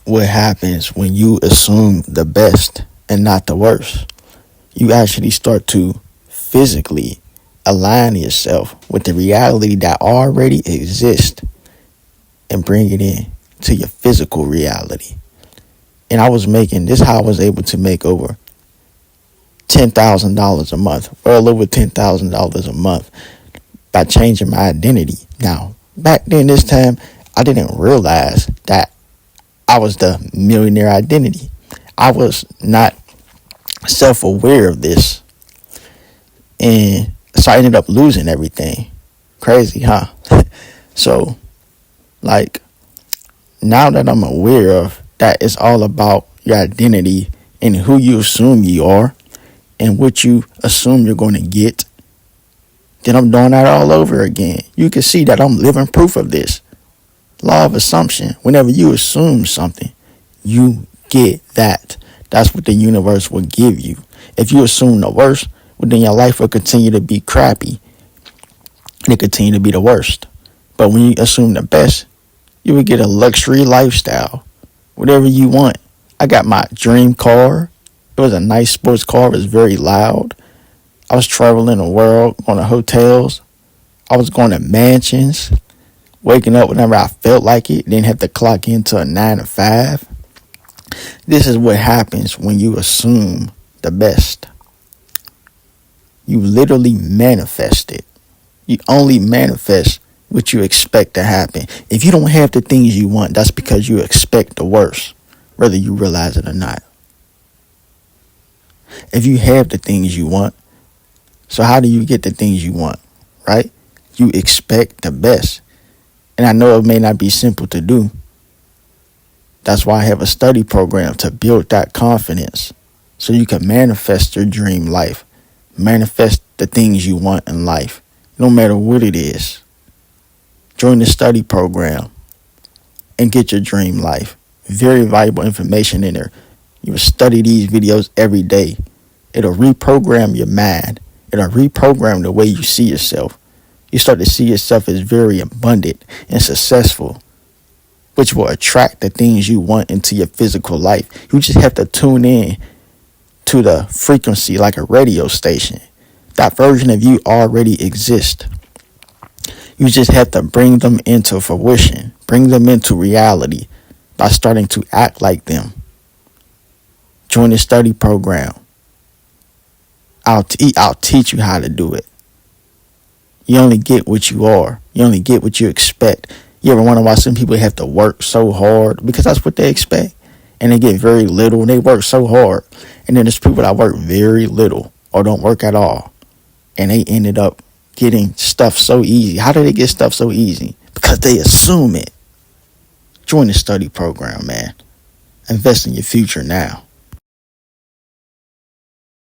what happens when you assume the best and not the worst. You actually start to physically align yourself with the reality that already exists and bring it in to your physical reality. And I was making this how I was able to make over $10,000 a month, well over $10,000 a month by changing my identity. Now, back then, this time, I didn't realize that I was the millionaire identity. I was not self-aware of this. And so I ended up losing everything. Crazy, huh? So, like, now that I'm aware of that, it's all about your identity and who you assume you are and what you assume you're going to get. Then I'm doing that all over again. You can see that I'm living proof of this. Law of assumption. Whenever you assume something, you get that. That's what the universe will give you. If you assume the worst, well, then your life will continue to be crappy. And it continue to be the worst. But when you assume the best, you will get a luxury lifestyle. Whatever you want. I got my dream car. It was a nice sports car. It was very loud. I was traveling the world, going to hotels. I was going to mansions. Waking up whenever I felt like it. Didn't have to clock into a 9 to 5. This is what happens when you assume the best. You literally manifest it. You only manifest what you expect to happen. If you don't have the things you want, that's because you expect the worst, whether you realize it or not. If you have the things you want, so how do you get the things you want, right? You expect the best. And I know it may not be simple to do. That's why I have a study program to build that confidence so you can manifest your dream life. Manifest the things you want in life, no matter what it is. Join the study program and get your dream life. Very valuable information in there. You will study these videos every day. It'll reprogram your mind. It'll reprogram the way you see yourself. You start to see yourself as very abundant and successful, which will attract the things you want into your physical life. You just have to tune in to the frequency like a radio station. That version of you already exists. You just have to bring them into fruition, bring them into reality by starting to act like them. Join the study program. I'll teach you how to do it. You only get what you are. You only get what you expect. You ever wonder why some people have to work so hard? Because that's what they expect. And they get very little and they work so hard. And then there's people that work very little or don't work at all. And they ended up getting stuff so easy. How do they get stuff so easy? Because they assume it. Join the study program, man. Invest in your future now.